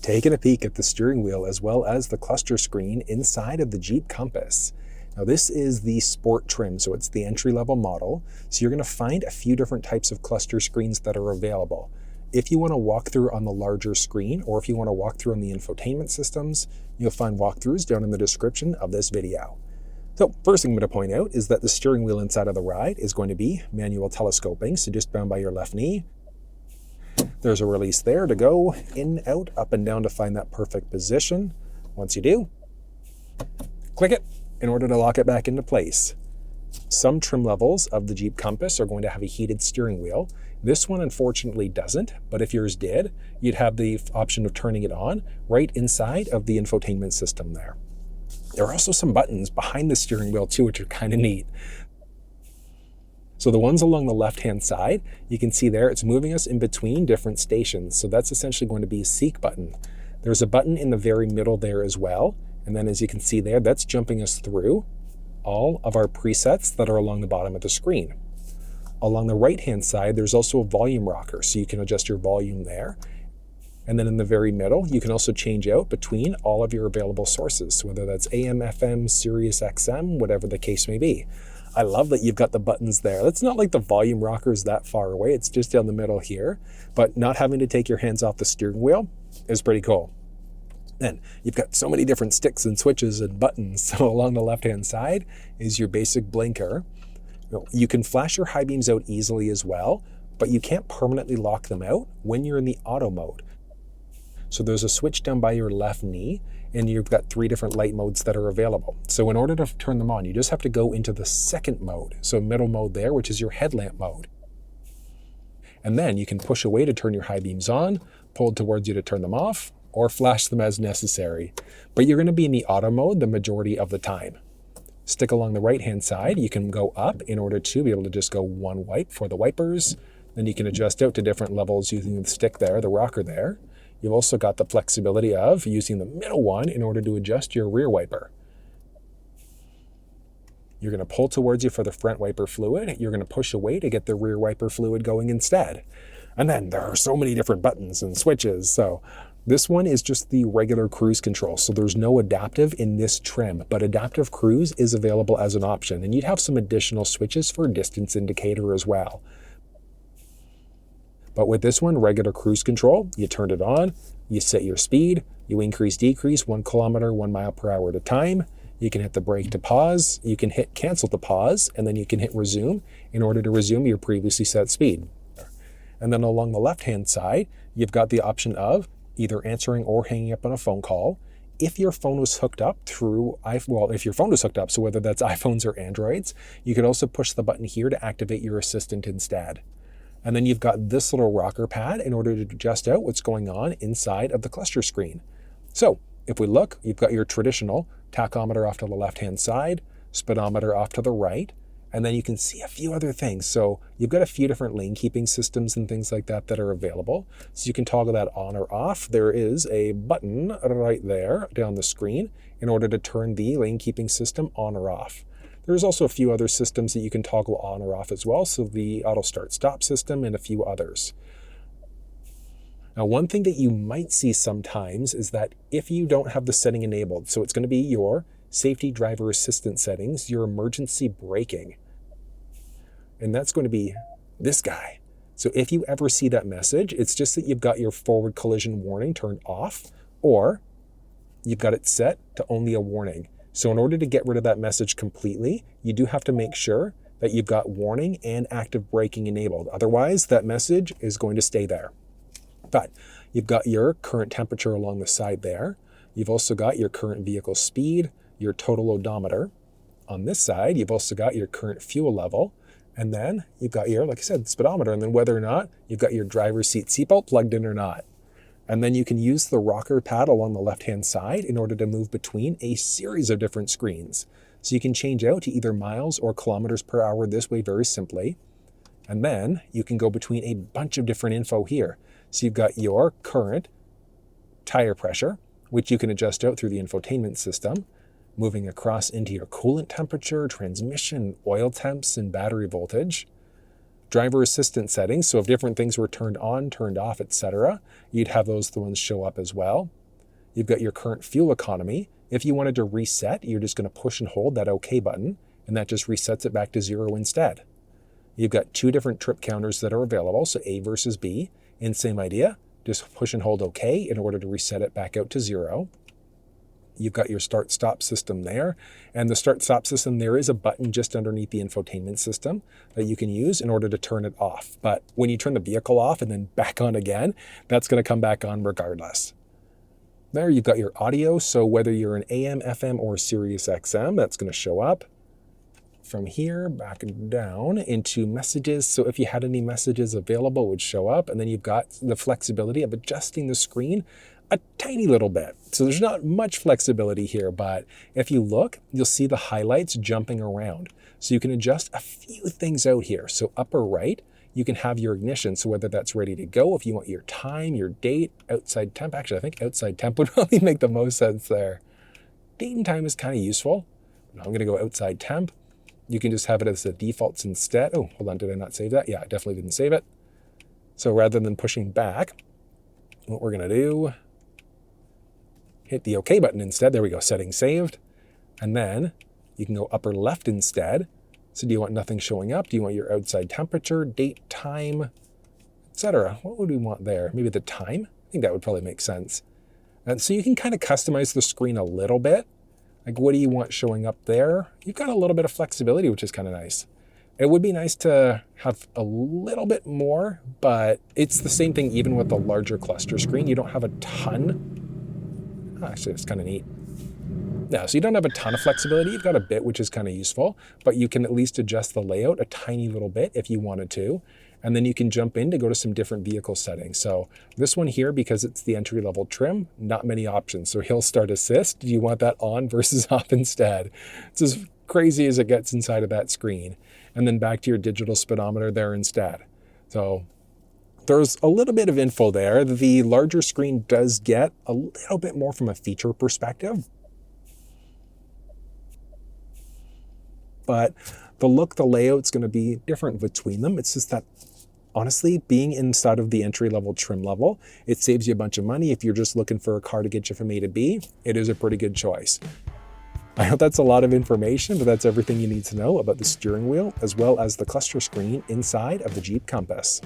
taking a peek at the steering wheel as well as the cluster screen inside of the Jeep Compass. Now this is the Sport trim, so it's the entry-level model. So you're going to find a few different types of cluster screens that are available. If you want to walk through on the larger screen, or if you want to walk through on the infotainment systems, you'll find walkthroughs down in the description of this video. So first thing I'm going to point out is that the steering wheel inside of the ride is going to be manual telescoping, so just bound by your left knee. There's a release there to go in, out, up and down to find that perfect position. Once you do, click it in order to lock it back into place. Some trim levels of the Jeep Compass are going to have a heated steering wheel. This one unfortunately doesn't, but if yours did, you'd have the option of turning it on right inside of the infotainment system there. There are also some buttons behind the steering wheel too, which are kind of neat. So the ones along the left-hand side, you can see there, it's moving us in between different stations. So that's essentially going to be a seek button. There's a button in the very middle there as well. And then as you can see there, that's jumping us through all of our presets that are along the bottom of the screen. Along the right-hand side, there's also a volume rocker, so you can adjust your volume there. And then in the very middle, you can also change out between all of your available sources, whether that's AM, FM, Sirius XM, whatever the case may be. I love that you've got the buttons there. It's not like the volume rocker is that far away. It's just down the middle here, but not having to take your hands off the steering wheel is pretty cool. Then you've got so many different sticks and switches and buttons. So along the left-hand side is your basic blinker. You can flash your high beams out easily as well, but you can't permanently lock them out when you're in the auto mode. So there's a switch down by your left knee, and you've got 3 different light modes that are available. So in order to turn them on, you just have to go into the second mode. So middle mode there, which is your headlamp mode. And then you can push away to turn your high beams on, pull towards you to turn them off, or flash them as necessary. But you're going to be in the auto mode the majority of the time. Stick along the right-hand side, you can go up in order to be able to just go one wipe for the wipers. Then you can adjust out to different levels using the stick there, the rocker there. You've also got the flexibility of using the middle one in order to adjust your rear wiper. You're going to pull towards you for the front wiper fluid. You're going to push away to get the rear wiper fluid going instead. And then there are so many different buttons and switches. So this one is just the regular cruise control. So there's no adaptive in this trim, but adaptive cruise is available as an option. And you'd have some additional switches for distance indicator as well. But with this one, regular cruise control, you turn it on, you set your speed, you increase, decrease 1 kilometer, 1 mile per hour at a time. You can hit the brake to pause, you can hit cancel to pause, and then you can hit resume in order to resume your previously set speed. And then along the left-hand side, you've got the option of either answering or hanging up on a phone call. If your phone was hooked up through, if your phone was hooked up, so whether that's iPhones or Androids, you could also push the button here to activate your assistant instead. And then you've got this little rocker pad in order to adjust out what's going on inside of the cluster screen. So if we look, you've got your traditional tachometer off to the left-hand side, speedometer off to the right, and then you can see a few other things. So you've got a few different lane keeping systems and things like that that are available. So you can toggle that on or off. There is a button right there down the screen in order to turn the lane keeping system on or off. There's also a few other systems that you can toggle on or off as well, so the auto start stop system and a few others. Now, one thing that you might see sometimes is that if you don't have the setting enabled, so it's going to be your safety driver assistance settings, your emergency braking, and that's going to be this guy. So if you ever see that message, it's just that you've got your forward collision warning turned off, or you've got it set to only a warning. So in order to get rid of that message completely, you do have to make sure that you've got warning and active braking enabled. Otherwise, that message is going to stay there. But you've got your current temperature along the side there. You've also got your current vehicle speed, your total odometer. On this side, you've also got your current fuel level. And then you've got your, like I said, speedometer, and then whether or not you've got your driver's seat seatbelt plugged in or not. And then you can use the rocker pad along the left-hand side in order to move between a series of different screens. So you can change out to either miles or kilometers per hour this way very simply. And then you can go between a bunch of different info here. So you've got your current tire pressure, which you can adjust out through the infotainment system, moving across into your coolant temperature, transmission, oil temps, and battery voltage. driver assistance settings. So if different things were turned on, turned off, etc., you'd have those the ones show up as well. You've got your current fuel economy. If you wanted to reset, you're just going to push and hold that OK button, and that just resets it back to 0 instead. You've got 2 different trip counters that are available, so A versus B, and same idea, just push and hold OK in order to reset it back out to 0. You've got your start-stop system there, and the start-stop system, there is a button just underneath the infotainment system that you can use in order to turn it off. But when you turn the vehicle off and then back on again, that's going to come back on regardless. There you've got your audio, so whether you're an AM, FM, or Sirius XM, that's going to show up. From here, back and down into messages. So if you had any messages available, it would show up. And then you've got the flexibility of adjusting the screen a tiny little bit. So there's not much flexibility here, but if you look, you'll see the highlights jumping around. So you can adjust a few things out here. So upper right, you can have your ignition. So whether that's ready to go, if you want your time, your date, outside temp. Actually, I think outside temp would probably make the most sense there. Date and time is kind of useful. Now I'm going to go outside temp. You can just have it as the defaults instead. Oh, hold on, did I not save that? Yeah, I definitely didn't save it. So rather than pushing back, what we're going to do, hit the OK button instead. There we go, settings saved. And then you can go upper left instead. So do you want nothing showing up? Do you want your outside temperature, date, time, etc.? What would we want there? Maybe the time? I think that would probably make sense. And so you can kind of customize the screen a little bit. Like, what do you want showing up there? You've got a little bit of flexibility, which is kind of nice. It would be nice to have a little bit more, but it's the same thing even with the larger cluster screen. You don't have a ton. Actually, it's kind of neat. Yeah, so you don't have a ton of flexibility. You've got a bit, which is kind of useful, but you can at least adjust the layout a tiny little bit if you wanted to. And then you can jump in to go to some different vehicle settings. So this one here, because it's the entry-level trim, not many options. So hill start assist, do you want that on versus off instead? It's as crazy as it gets inside of that screen. And then back to your digital speedometer there instead. So there's a little bit of info there. The larger screen does get a little bit more from a feature perspective. But the look, the layout's going to be different between them. It's just that, honestly, being inside of the entry-level trim level, it saves you a bunch of money. If you're just looking for a car to get you from A to B, it is a pretty good choice. I know that's a lot of information, but that's everything you need to know about the steering wheel, as well as the cluster screen inside of the Jeep Compass.